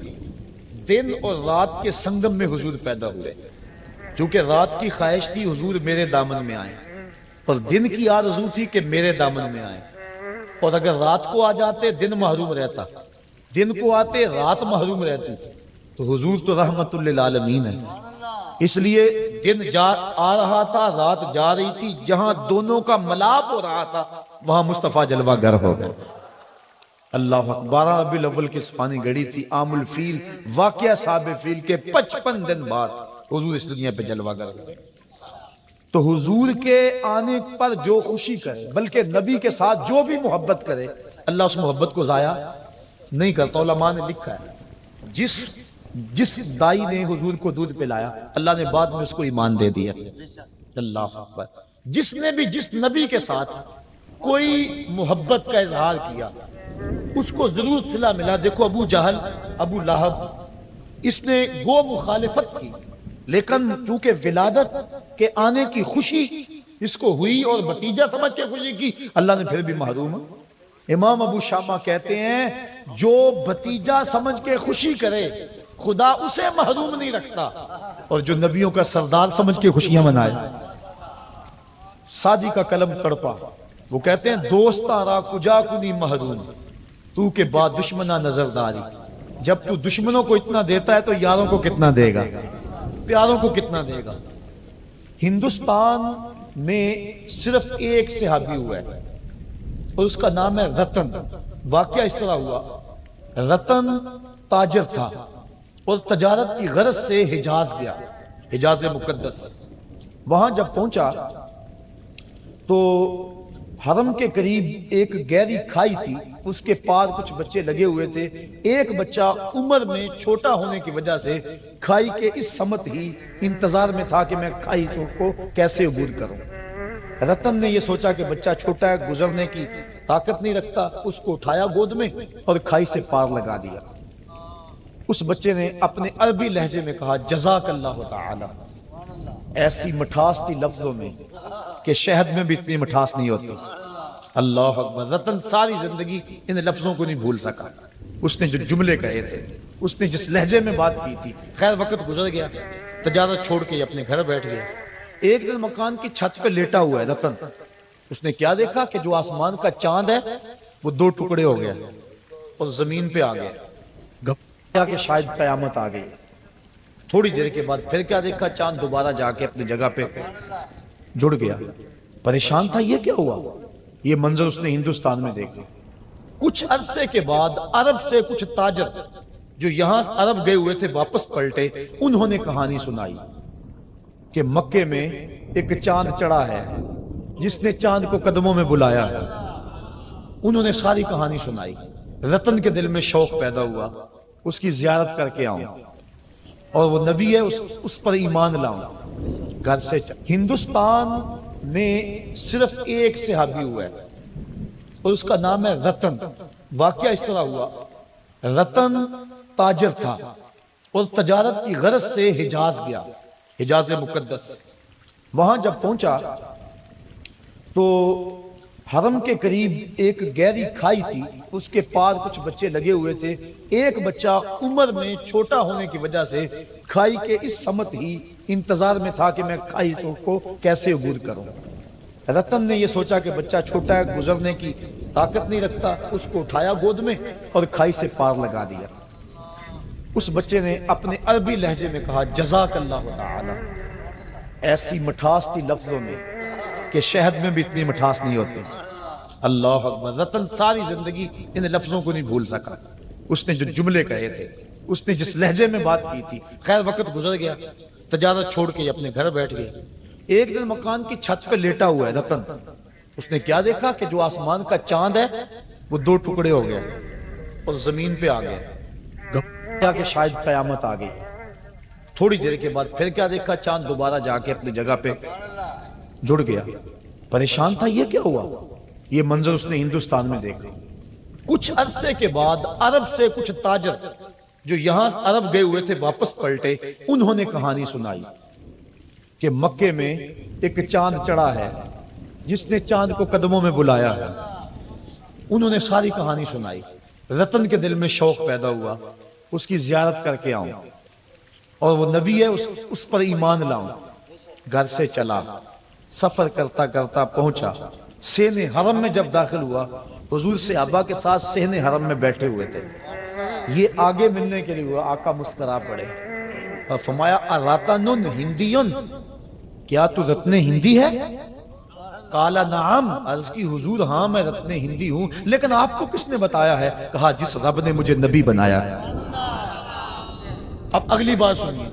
دن اور رات کے سنگم میں حضور پیدا ہوئے۔ کیونکہ رات کی خواہش تھی حضور میرے دامن میں آئیں، اور دن کی آرزو تھی کہ میرے دامن میں آئیں، اور اگر رات کو آ جاتے دن محروم رہتا، دن کو آتے رات محروم رہتی، تو حضور تو رحمت للعالمین ہے۔ اس لیے دن آ رہا تھا، رات جا رہی تھی، جہاں دونوں کا ملاپ ہو رہا تھا وہاں مصطفیٰ جلوہ گر ہو گئے۔ اللہ اکبر۔ 12 ربیع الاول کی سپانی گھڑی تھی، عام الفیل، واقعہ صاحب فیل کے 55 دن بعد حضور اس دنیا پہ جلوہ گر ہوئے۔ تو حضور کے آنے پر جو خوشی کرے، بلکہ نبی کے ساتھ جو بھی محبت کرے، اللہ اس محبت کو ضائع نہیں کرتا۔ علماء نے لکھا ہے جس دائی نے حضور کو دودھ پلایا، اللہ نے بعد میں اس کو ایمان دے دیا۔ اللہ اکبر۔ جس نے بھی جس نبی کے ساتھ کوئی محبت کا اظہار کیا، اس کو ضرور صلہ ملا۔ دیکھو ابو جہل، ابو لہب، اس نے گو مخالفت کی، لیکن چونکہ ولادت کے آنے کی خوشی اس کو ہوئی اور بھتیجا سمجھ کے خوشی کی، اللہ نے پھر بھی محروم۔ امام ابو شامہ کہتے ہیں جو بھتیجا سمجھ کے خوشی کرے خدا اسے محروم نہیں رکھتا، اور جو نبیوں کا سردار سمجھ کے خوشیاں منائے۔ سادی کا قلم تڑپا، وہ کہتے ہیں دوستاں را کجا کنی محروم، تو کے بعد دشمنہ نظر داری۔ جب تو دشمنوں کو اتنا دیتا ہے تو یاروں کو کتنا دے گا، پیاروں کو کتنا دے گا۔ ہندوستان میں صرف ایک صحابی ہوا ہے، اور اس کا نام ہے رتن۔ واقعہ اس طرح ہوا، رتن تاجر تھا اور تجارت کی غرض سے حجاز گیا، حجاز مقدس۔ وہاں جب پہنچا تو حرم کے قریب ایک گہری کھائی تھی، اس کے پار کچھ بچے لگے ہوئے تھے۔ ایک بچہ عمر میں چھوٹا ہونے کی وجہ سے کھائی کے اس سمت ہی انتظار میں تھا کہ میں کھائی کو کیسے عبور کروں۔ رتن نے یہ سوچا کہ بچہ چھوٹا ہے، گزرنے کی طاقت نہیں رکھتا، اس کو اٹھایا گود میں اور کھائی سے پار لگا دیا۔ اس بچے نے اپنے عربی لہجے میں کہا جزاک اللہ تعالی۔ ایسی مٹھاس تھی لفظوں میں کہ شہد میں بھی اتنی مٹھاس نہیں ہوتی۔ اللہ اکبر۔ رتن ساری زندگی ان لفظوں کو نہیں بھول سکا۔ اس نے جو جملے کہے تھے، اس نے جس لہجے میں بات کی تھی، خیر وقت گزر گیا، تجارت چھوڑ کے اپنے گھر بیٹھ گیا۔ ایک دن مکان کی چھت پہ لیٹا ہوا ہے رتن، اس نے کیا دیکھا کہ جو آسمان کا چاند ہے وہ دو ٹکڑے ہو گیا اور زمین پہ آ گیا۔ گھبرایا کہ شاید قیامت آ گئی۔ تھوڑی دیر کے بعد پھر کیا دیکھا، چاند دوبارہ جا کے اپنی جگہ پہ جڑ گیا۔ پریشان تھا، یہ کیا ہوا؟ یہ منظر اس نے ہندوستان میں دیکھا۔ کچھ عرصے کے بعد عرب سے کچھ تاجر جو یہاں عرب گئے ہوئے تھے واپس پلٹے، انہوں نے کہانی سنائی کہ مکے میں ایک چاند چڑھا ہے جس نے چاند کو قدموں میں بلایا ہے۔ انہوں نے ساری کہانی سنائی۔ رتن کے دل میں شوق پیدا ہوا، اس کی زیارت کر کے آؤں، اور وہ نبی ہے اس پر ایمان لاؤں۔ گھر سے ہندوستان میں صرف ایک صحابی ہوا ہے اور اس کا نام ہے رتن۔ واقعہ اس طرح ہوا، رتن تاجر تھا اور تجارت کی غرض سے حجاز گیا، حجاز مقدس۔ وہاں جب پہنچا تو حرم کے قریب ایک گہری کھائی تھی، اس کے پار کچھ بچے لگے ہوئے تھے۔ ایک بچہ عمر میں چھوٹا ہونے کی وجہ سے کھائی کے اس سمت ہی انتظار میں تھا کہ میں کھائی کو کیسے عبور کروں۔ رتن نے یہ سوچا کہ بچہ چھوٹا ہے، گزرنے کی طاقت نہیں رکھتا، اس کو اٹھایا گود میں اور کھائی سے پار لگا دیا۔ اس بچے نے اپنے عربی لہجے میں کہا جزاک اللہ تعالی۔ ایسی مٹھاس تھی لفظوں میں کہ شہد میں بھی اتنی مٹھاس نہیں ہوتی۔ اللہ اکبر۔ رتن ساری زندگی ان لفظوں کو نہیں بھول سکا۔ اس نے جو جملے کہے تھے، اس نے جس لہجے میں بات کی تھی، خیر وقت گزر گیا، تجارت چھوڑ کے اپنے گھر بیٹھ گیا۔ ایک دن مکان کی چھت پہ لیٹا ہوا ہے رتن، اس نے کیا دیکھا کہ جو آسمان کا چاند ہے وہ دو ٹکڑے ہو گیا اور زمین پہ آ گیا۔ گھبرایا کہ شاید قیامت آ گئی۔ تھوڑی دیر کے بعد پھر کیا دیکھا، چاند دوبارہ جا کے اپنی جگہ پہ جڑ گیا۔ پریشان تھا، یہ کیا ہوا؟ یہ منظر اس نے ہندوستان میں دیکھا۔ کچھ عرصے کے بعد عرب سے کچھ تاجر جو یہاں عرب گئے ہوئے تھے واپس پلٹے، انہوں نے کہانی سنائی کہ مکے میں ایک چاند چڑھا ہے جس نے چاند کو قدموں میں بلایا ہے۔ انہوں نے ساری کہانی سنائی۔ رتن کے دل میں شوق پیدا ہوا، اس کی زیارت کر کے آؤں، اور وہ نبی ہے اس پر ایمان لاؤں۔ گھر سے چلا، سفر کرتا کرتا پہنچا سین حرم میں۔ جب داخل ہوا، حضور صحابہ کے ساتھ سین حرم میں بیٹھے ہوئے تھے۔ یہ آگے ملنے کے لیے ہوا، آقا مسکرا پڑے اور فرمایا اراتن ہندیون، کیا تو رتن ہندی ہے؟ کالا نعم، عرض کی حضور ہاں میں رتن ہندی ہوں، لیکن آپ کو کس نے بتایا ہے؟ کہا جس رب نے مجھے نبی بنایا ہے۔ اب اگلی بات سنیے۔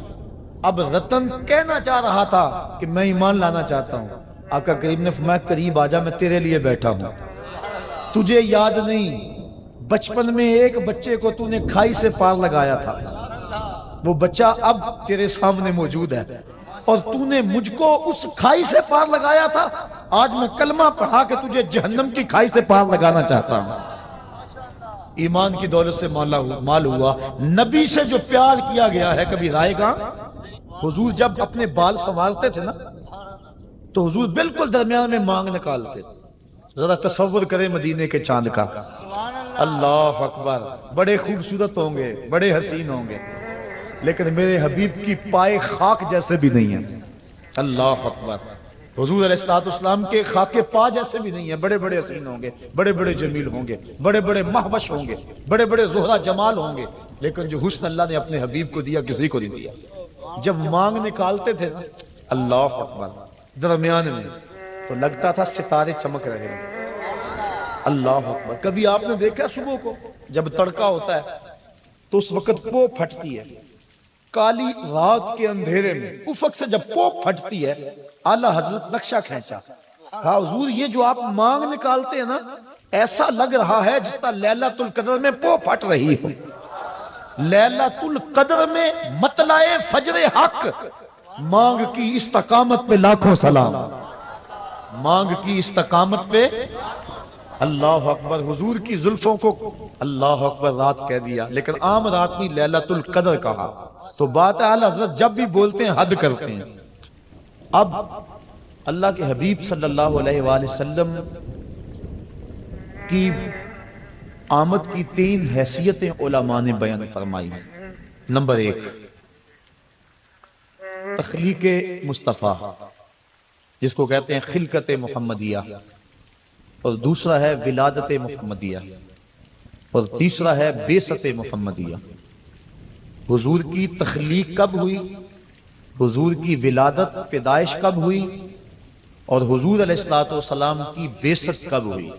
اب رتن کہنا چاہ رہا تھا کہ میں ایمان لانا چاہتا ہوں۔ آقا کریم نے فرمایا قریب آجا، میں تیرے لیے بیٹھا ہوں۔ تجھے یاد نہیں بچپن میں ایک بچے کو تو نے کھائی سے پار لگایا تھا، وہ بچہ اب تیرے سامنے موجود ہے، اور تو نے مجھ کو اس کھائی سے پار لگایا تھا۔ آج میں کلمہ پڑھا کہ تجھے جہنم کی کھائی سے پار لگانا چاہتا ہوں۔ ایمان کی دولت سے مال ہوا۔ نبی سے جو پیار کیا گیا ہے کبھی رائے گا؟ حضور جب اپنے بال سنوارتے تھے نا تو حضور بالکل درمیان میں مانگ نکالتے۔ ذرا تصور کریں مدینے کے چاند کا۔ اللہ اکبر۔ بڑے خوبصورت ہوں گے، بڑے حسین ہوں گے، لیکن میرے حبیب کی پائے خاک جیسے بھی نہیں ہیں۔ اللہ اکبر۔ حضور علیہ السلام کے خاک پا جیسے بھی نہیں ہیں۔ بڑے بڑے حسین ہوں گے، بڑے بڑے جمیل ہوں گے، بڑے بڑے مہوش ہوں گے، بڑے بڑے زہرہ جمال ہوں گے، لیکن جو حسن اللہ نے اپنے حبیب کو دیا کسی کو نہیں دیا۔ جب مانگ نکالتے تھے نا، اللہ اکبر، درمیان میں تو لگتا تھا ستارے چمک رہے ہیں۔ اللہ اکبر۔ کبھی آپ نے دیکھا صبح کو جب تڑکا ہوتا ہے تو اس وقت پو پھٹتی ہے، کالی رات کے اندھیرے میں افق سے جب پو پھٹتی ہے، اعلیٰ حضرت نقشہ کھینچا، کہا حضور یہ جو آپ مانگ نکالتے ہیں نا، ایسا لگ رہا ہے جس طرح لیلۃ القدر میں پو پھٹ رہی ہو۔ لیلۃ القدر میں مطلع فجر حق، مانگ کی استقامت پہ لاکھوں سلام۔ مانگ کی استقامت پہ اللہ اکبر، حضور کی زلفوں کو اللہ اکبر رات کہہ دیا، لیکن عام رات نہیں، لیلۃ القدر کہا۔ تو بات اعلی حضرت جب بھی بولتے ہیں حد کرتے ہیں۔ اب اللہ کے حبیب صلی اللہ علیہ وآلہ وسلم کی آمد کی 3 حیثیتیں علماء نے بیان فرمائی ہیں۔ نمبر 1 تخلیق مصطفیٰ، جس کو کہتے ہیں خلقت محمدیہ، اور دوسرا ہے ولادت محمدیہ، اور تیسرا ہے بعثت محمدیہ۔ حضور کی تخلیق کب ہوئی، حضور کی ولادت پیدائش کب ہوئی، اور حضور علیہ الصلوۃ والسلام کی بعثت کب ہوئی۔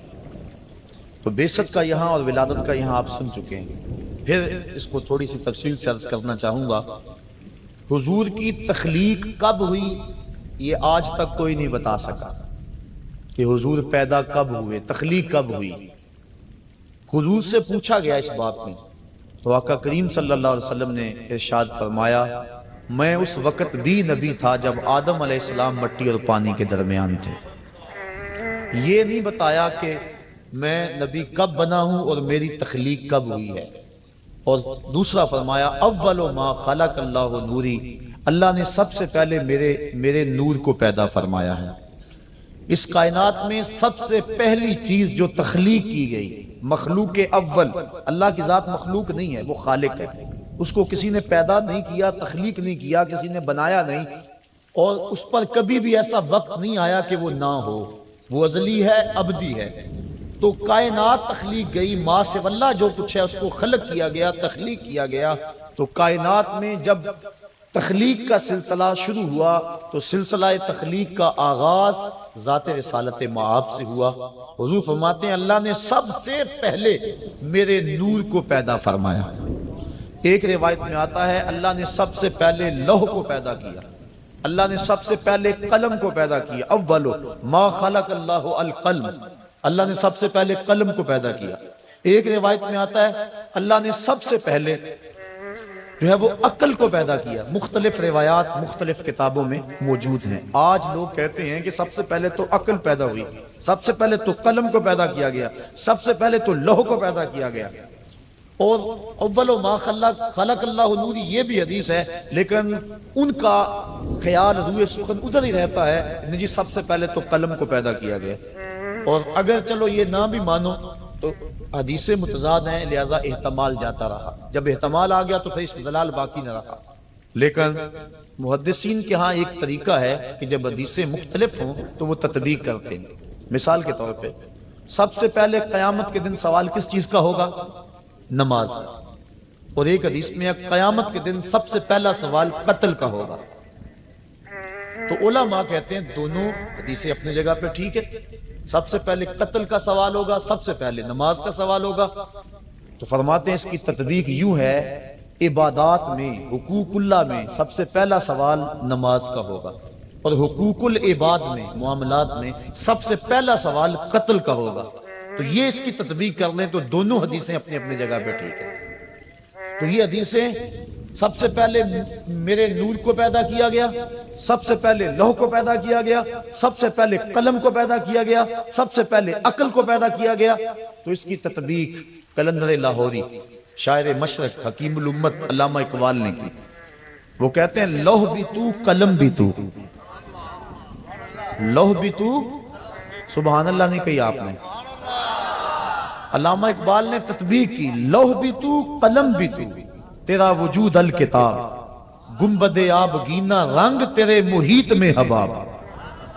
تو بعثت کا یہاں اور ولادت کا یہاں آپ سن چکے ہیں، پھر اس کو تھوڑی سی تفصیل سے عرض کرنا چاہوں گا۔ حضور کی تخلیق کب ہوئی یہ آج تک کوئی نہیں بتا سکا کہ حضور پیدا کب ہوئے، تخلیق کب ہوئی۔ حضور سے پوچھا گیا اس بات میں، تو آقا کریم صلی اللہ علیہ وسلم نے ارشاد فرمایا، میں اس وقت بھی نبی تھا جب آدم علیہ السلام مٹی اور پانی کے درمیان تھے۔ یہ نہیں بتایا کہ میں نبی کب بنا ہوں اور میری تخلیق کب ہوئی ہے۔ اور دوسرا فرمایا، اول ما خلق اللہ نوری، اللہ نے سب سے پہلے میرے نور کو پیدا فرمایا ہے۔ اس کائنات میں سب سے پہلی چیز جو تخلیق کی گئی، مخلوق اول، اللہ کی ذات مخلوق نہیں ہے، وہ خالق ہے، اس کو کسی نے پیدا نہیں کیا، تخلیق نہیں کیا، کسی نے بنایا نہیں، اور اس پر کبھی بھی ایسا وقت نہیں آیا کہ وہ نہ ہو، وہ ازلی ہے، ابدی ہے۔ تو کائنات تخلیق گئی، ماں سے اللہ جو کچھ ہے اس کو خلق کیا گیا، تخلیق کیا گیا۔ تو کائنات میں جب تخلیق کا سلسلہ شروع ہوا تو سلسلہ تخلیق کا آغاز ذات رسالت مآب سے ہوا۔ حضور فرماتے ہیں اللہ نے سب سے پہلے میرے نور کو پیدا فرمایا۔ ایک روایت میں آتا ہے اللہ نے سب سے پہلے لوح کو پیدا کیا، اللہ نے سب سے پہلے قلم کو پیدا کیا، اول ما خلق اللہ القلم، اللہ نے سب سے پہلے قلم کو پیدا کیا۔ ایک روایت میں آتا ہے اللہ نے سب سے پہلے جو ہے وہ عقل کو پیدا کیا۔ مختلف روایات مختلف کتابوں میں موجود ہیں۔ آج لوگ کہتے ہیں کہ سب سے پہلے تو عقل پیدا ہوئی، سب سے پہلے تو قلم کو پیدا کیا گیا، سب سے پہلے تو لوح کو پیدا کیا گیا، اور اول ما خلق اللہ نوری یہ بھی حدیث ہے، لیکن ان کا خیال روئے سخن ادھر ہی رہتا ہے جی سب سے پہلے تو قلم کو پیدا کیا گیا۔ اور اگر چلو یہ نہ بھی مانو تو حدیثیں متضاد ہیں، لہذا احتمال جاتا رہا، جب احتمال آ گیا تو پھر استدلال باقی نہ رہا۔ لیکن محدثین کے ہاں ایک طریقہ ہے کہ جب حدیثیں مختلف ہوں تو وہ تطبیق کرتے ہیں۔ مثال کے طور پہ سب سے پہلے قیامت کے دن سوال کس چیز کا ہوگا؟ نماز کا۔ اور ایک حدیث میں قیامت کے دن سب سے پہلا سوال قتل کا ہوگا۔ تو علماء کہتے ہیں دونوں حدیثیں اپنی جگہ پہ ٹھیک ہے، سب سے پہلے قتل کا سوال ہوگا، سب سے پہلے نماز کا سوال ہوگا۔ تو فرماتے ہیں اس کی تطبیق یوں ہے، عبادات میں حقوق اللہ میں سب سے پہلا سوال نماز کا ہوگا، اور حقوق العباد میں معاملات میں سب سے پہلا سوال قتل کا ہوگا۔ تو یہ اس کی تطبیق کر لیں تو دونوں حدیثیں اپنی اپنی جگہ پہ ٹھیک ہے۔ تو یہ حدیثیں سب سے پہلے میرے نور کو پیدا کیا گیا، سب سے پہلے لوح کو پیدا کیا گیا، سب سے پہلے قلم کو پیدا کیا گیا، سب سے پہلے عقل کو پیدا کیا گیا۔ تو اس کی تطبیق قلندر لاہوری شاعر مشرق حکیم الامت علامہ اقبال نے کی۔ وہ کہتے ہیں لوح بھی تو قلم بھی تو، لوح بھی تو، سبحان اللہ نہیں کہی آپ نے، علامہ اقبال نے تطبیق کی، لوح بھی تو قلم بھی تو، تیرا وجود الکتاب، گنبد آب گینا رنگ تیرے محیط میں حباب۔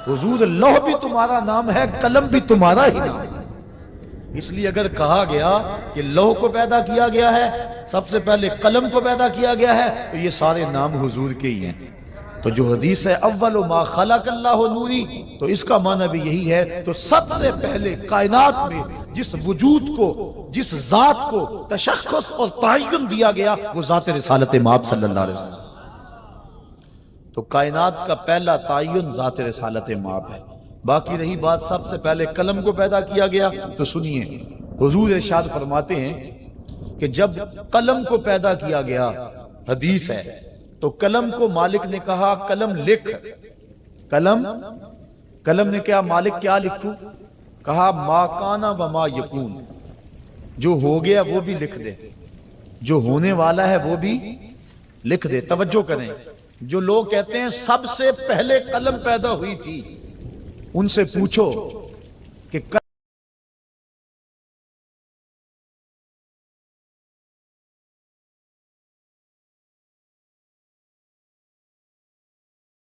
حضور لوح بھی تمہارا نام ہے، قلم بھی تمہارا ہی نام ہے۔ اس لیے اگر کہا گیا کہ لوح کو پیدا کیا گیا ہے، سب سے پہلے قلم کو پیدا کیا گیا ہے، تو یہ سارے نام حضور کے ہی ہیں۔ تو جو حدیث ہے اول ما خلق اللہ نوری، تو اس کا معنی بھی یہی ہے۔ تو سب سے پہلے کائنات میں جس وجود کو، جس ذات کو تشخص اور تعین دیا گیا وہ ذات رسالت مآب صلی اللہ علیہ وسلم۔ تو کائنات کا پہلا تعین ذات رسالت مآب ہے۔ باقی رہی بات سب سے پہلے قلم کو پیدا کیا گیا، تو سنیے حضور ارشاد فرماتے ہیں کہ جب قلم کو پیدا کیا گیا، حدیث ہے، تو قلم کو مالک نے کہا قلم لکھ، قلم نے کہا مالک کیا لکھوں؟ کہا ما کانا و ما یکون، جو ہو گیا وہ بھی لکھ دے، جو ہونے والا ہے وہ بھی لکھ دے۔ توجہ کریں، جو لوگ کہتے ہیں سب سے پہلے قلم پیدا ہوئی تھی، ان سے پوچھو کہ